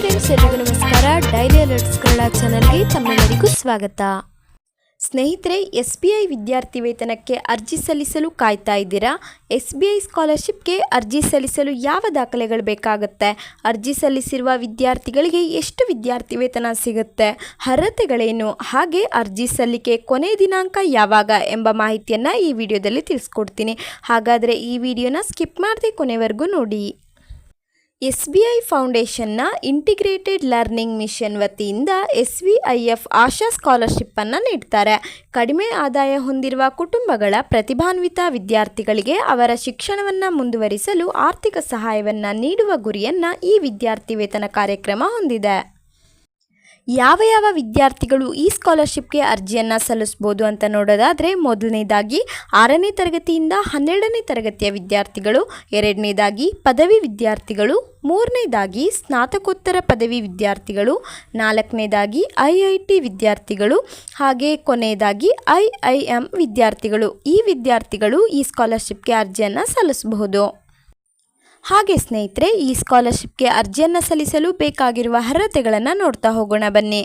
Friends, ಎಲ್ಲರಿಗೂ ನಮಸ್ಕಾರ. Daily alerts Kannada ಚಾನಲ್ಗೆ ತಮ್ಮೆಲ್ಲರಿಗೂ ಸ್ವಾಗತ. ಸ್ನೇಹಿತರೆ, SBI ವಿದ್ಯಾರ್ಥಿ ವೇತನಕ್ಕೆ ಅರ್ಜಿ ಸಲ್ಲಿಸಲು ಕಾಯ್ತಾ ಇದ್ದೀರಾ? SBI ಸ್ಕಾಲರ್ಶಿಪ್ಗೆ ಅರ್ಜಿ ಸಲ್ಲಿಸಲು ಯಾವ ದಾಖಲೆಗಳು ಬೇಕಾಗುತ್ತೆ? ಅರ್ಜಿ ಸಲ್ಲಿಸಿರುವ ವಿದ್ಯಾರ್ಥಿಗಳಿಗೆ ಎಷ್ಟು ವಿದ್ಯಾರ್ಥಿ ವೇತನ ಸಿಗುತ್ತೆ? ಅರ್ಹತೆಗಳೇನು? ಹಾಗೆ ಅರ್ಜಿ ಸಲ್ಲಿಕೆ ಕೊನೆ ದಿನಾಂಕ ಯಾವಾಗ ಎಂಬ ಮಾಹಿತಿಯನ್ನು ಈ ವಿಡಿಯೋದಲ್ಲಿ ತಿಳಿಸ್ಕೊಡ್ತೀನಿ. ಹಾಗಾದರೆ ಈ ವಿಡಿಯೋನ ಸ್ಕಿಪ್ ಮಾಡದೆ ಕೊನೆವರೆಗೂ ನೋಡಿ. SBI ಫೌಂಡೇಶನ್ನ ಇಂಟಿಗ್ರೇಟೆಡ್ ಲರ್ನಿಂಗ್ ಮಿಷನ್ ವತಿಯಿಂದ SVIF ಆಶಾ ಸ್ಕಾಲರ್ಶಿಪ್ಪನ್ನು ನೀಡ್ತಾರೆ. ಕಡಿಮೆ ಆದಾಯ ಹೊಂದಿರುವ ಕುಟುಂಬಗಳ ಪ್ರತಿಭಾನ್ವಿತ ವಿದ್ಯಾರ್ಥಿಗಳಿಗೆ ಅವರ ಶಿಕ್ಷಣವನ್ನು ಮುಂದುವರಿಸಲು ಆರ್ಥಿಕ ಸಹಾಯವನ್ನು ನೀಡುವ ಗುರಿಯನ್ನು ಈ ವಿದ್ಯಾರ್ಥಿ ವೇತನ ಕಾರ್ಯಕ್ರಮ ಹೊಂದಿದೆ. ಯಾವ ವಿದ್ಯಾರ್ಥಿಗಳು ಈ ಸ್ಕಾಲರ್ಶಿಪ್ಗೆ ಅರ್ಜಿಯನ್ನು ಸಲ್ಲಿಸ್ಬೋದು ಅಂತ ನೋಡೋದಾದರೆ, ಮೊದಲನೇದಾಗಿ 6ನೇ ತರಗತಿಯಿಂದ 12ನೇ ತರಗತಿಯ ವಿದ್ಯಾರ್ಥಿಗಳು, ಎರಡನೇದಾಗಿ ಪದವಿ ವಿದ್ಯಾರ್ಥಿಗಳು, ಮೂರನೇದಾಗಿ ಸ್ನಾತಕೋತ್ತರ ಪದವಿ ವಿದ್ಯಾರ್ಥಿಗಳು, ನಾಲ್ಕನೇದಾಗಿ IIT ವಿದ್ಯಾರ್ಥಿಗಳು, ಹಾಗೆ ಕೊನೆಯದಾಗಿ IIM ವಿದ್ಯಾರ್ಥಿಗಳು. ಈ ವಿದ್ಯಾರ್ಥಿಗಳು ಈ ಸ್ಕಾಲರ್ಶಿಪ್ಗೆ ಅರ್ಜಿಯನ್ನು ಸಲ್ಲಿಸಬಹುದು. ಹಾಗೆ ಸ್ನೇಹಿತರೆ, ಈ ಸ್ಕಾಲರ್ಶಿಪ್ಗೆ ಅರ್ಜಿಯನ್ನು ಸಲ್ಲಿಸಲು ಬೇಕಾಗಿರುವ ಅರ್ಹತೆಗಳನ್ನು ನೋಡ್ತಾ ಹೋಗೋಣ ಬನ್ನಿ.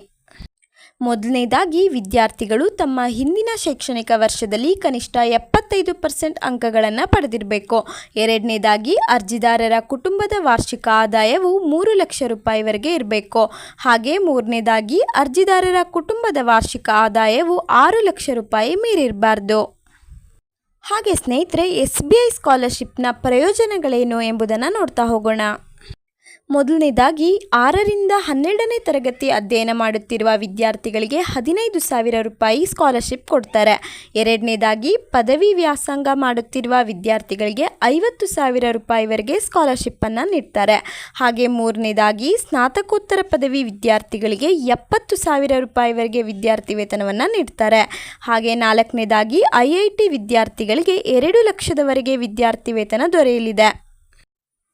ಮೊದಲನೇದಾಗಿ ವಿದ್ಯಾರ್ಥಿಗಳು ತಮ್ಮ ಹಿಂದಿನ ಶೈಕ್ಷಣಿಕ ವರ್ಷದಲ್ಲಿ ಕನಿಷ್ಠ 75% ಅಂಕಗಳನ್ನು ಪಡೆದಿರಬೇಕು. ಎರಡನೇದಾಗಿ ಅರ್ಜಿದಾರರ ಕುಟುಂಬದ ವಾರ್ಷಿಕ ಆದಾಯವು 3 ಲಕ್ಷ ರೂಪಾಯಿವರೆಗೆ ಇರಬೇಕು. ಹಾಗೆ ಮೂರನೇದಾಗಿ ಅರ್ಜಿದಾರರ ಕುಟುಂಬದ ವಾರ್ಷಿಕ ಆದಾಯವು 6 ಲಕ್ಷ ರೂಪಾಯಿ ಮೀರಿರಬಾರ್ದು. ಹಾಗೆ ಸ್ನೇಹಿತರೆ, SBI ಸ್ಕಾಲರ್ಶಿಪ್ನ ಪ್ರಯೋಜನಗಳೇನು ಎಂಬುದನ್ನು ನೋಡ್ತಾ ಹೋಗೋಣ. ಮೊದಲನೇದಾಗಿ 6ರಿಂದ 12ನೇ ತರಗತಿ ಅಧ್ಯಯನ ಮಾಡುತ್ತಿರುವ ವಿದ್ಯಾರ್ಥಿಗಳಿಗೆ 15,000 ರೂಪಾಯಿ ಸ್ಕಾಲರ್ಶಿಪ್ ಕೊಡ್ತಾರೆ. ಎರಡನೇದಾಗಿ ಪದವಿ ವ್ಯಾಸಂಗ ಮಾಡುತ್ತಿರುವ ವಿದ್ಯಾರ್ಥಿಗಳಿಗೆ 50,000 ರೂಪಾಯಿವರೆಗೆ ಸ್ಕಾಲರ್ಶಿಪ್ಪನ್ನು ನೀಡ್ತಾರೆ. ಹಾಗೆ ಮೂರನೇದಾಗಿ ಸ್ನಾತಕೋತ್ತರ ಪದವಿ ವಿದ್ಯಾರ್ಥಿಗಳಿಗೆ 70,000 ರೂಪಾಯಿವರೆಗೆ ವಿದ್ಯಾರ್ಥಿ ವೇತನವನ್ನು ನೀಡ್ತಾರೆ. ಹಾಗೆ ನಾಲ್ಕನೇದಾಗಿ IIT ವಿದ್ಯಾರ್ಥಿಗಳಿಗೆ 2 ಲಕ್ಷದವರೆಗೆ ವಿದ್ಯಾರ್ಥಿ ವೇತನ ದೊರೆಯಲಿದೆ.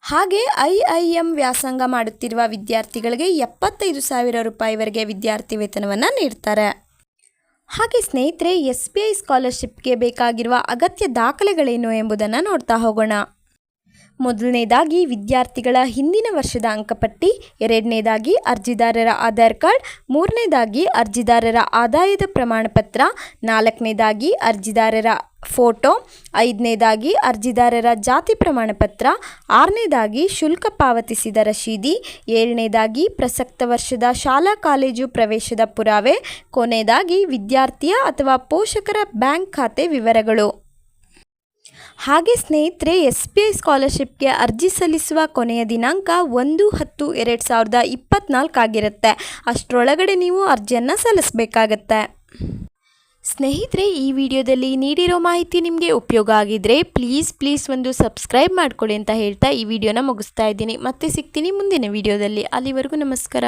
ಹಾಗೆ IIM ವ್ಯಾಸಂಗ ಮಾಡುತ್ತಿರುವ ವಿದ್ಯಾರ್ಥಿಗಳಿಗೆ 75,000 ರೂಪಾಯಿವರೆಗೆ ವಿದ್ಯಾರ್ಥಿ ವೇತನವನ್ನು ನೀಡ್ತಾರೆ. ಹಾಗೆ ಸ್ನೇಹಿತರೆ, SBI ಸ್ಕಾಲರ್ಶಿಪ್ಗೆ ಬೇಕಾಗಿರುವ ಅಗತ್ಯ ದಾಖಲೆಗಳೇನು ಎಂಬುದನ್ನು ನೋಡ್ತಾ ಹೋಗೋಣ. ಮೊದಲನೇದಾಗಿ ವಿದ್ಯಾರ್ಥಿಗಳ ಹಿಂದಿನ ವರ್ಷದ ಅಂಕಪಟ್ಟಿ, ಎರಡನೇದಾಗಿ ಅರ್ಜಿದಾರರ ಆಧಾರ್ ಕಾರ್ಡ್, ಮೂರನೇದಾಗಿ ಅರ್ಜಿದಾರರ ಆದಾಯದ ಪ್ರಮಾಣಪತ್ರ, ನಾಲ್ಕನೇದಾಗಿ ಅರ್ಜಿದಾರರ ಫೋಟೋ, ಐದನೇದಾಗಿ ಅರ್ಜಿದಾರರ ಜಾತಿ ಪ್ರಮಾಣಪತ್ರ, ಆರನೇದಾಗಿ ಶುಲ್ಕ ಪಾವತಿಸಿದ ರಶೀದಿ, ಏಳನೇದಾಗಿ ಪ್ರಸಕ್ತ ವರ್ಷದ ಶಾಲಾ ಕಾಲೇಜು ಪ್ರವೇಶದ ಪುರಾವೆ, ಕೊನೆಯದಾಗಿ ವಿದ್ಯಾರ್ಥಿಯ ಅಥವಾ ಪೋಷಕರ ಬ್ಯಾಂಕ್ ಖಾತೆ ವಿವರಗಳು. ಹಾಗೆ ಸ್ನೇಹಿತರೆ, SBI ಸ್ಕಾಲರ್ಶಿಪ್ಗೆ ಅರ್ಜಿ ಸಲ್ಲಿಸುವ ಕೊನೆಯ ದಿನಾಂಕ 1/10/2024 ಆಗಿರುತ್ತೆ. ಅಷ್ಟರೊಳಗಡೆ ನೀವು ಅರ್ಜಿಯನ್ನು ಸಲ್ಲಿಸಬೇಕಾಗತ್ತೆ. ಸ್ನೇಹಿತರೆ, ಈ ವಿಡಿಯೋದಲ್ಲಿ ನೀಡಿರೋ ಮಾಹಿತಿ ನಿಮಗೆ ಉಪಯೋಗ ಆಗಿದ್ರೆ ಪ್ಲೀಸ್ ಒಂದು ಸಬ್ಸ್ಕ್ರೈಬ್ ಮಾಡ್ಕೊಳ್ಳಿ ಅಂತ ಹೇಳ್ತಾ ಈ ವಿಡಿಯೋನ ಮುಗಿಸ್ತಾ ಇದ್ದೀನಿ. ಮತ್ತೆ ಸಿಗ್ತೀನಿ ಮುಂದಿನ ವಿಡಿಯೋದಲ್ಲಿ. ಅಲ್ಲಿವರೆಗೂ ನಮಸ್ಕಾರ.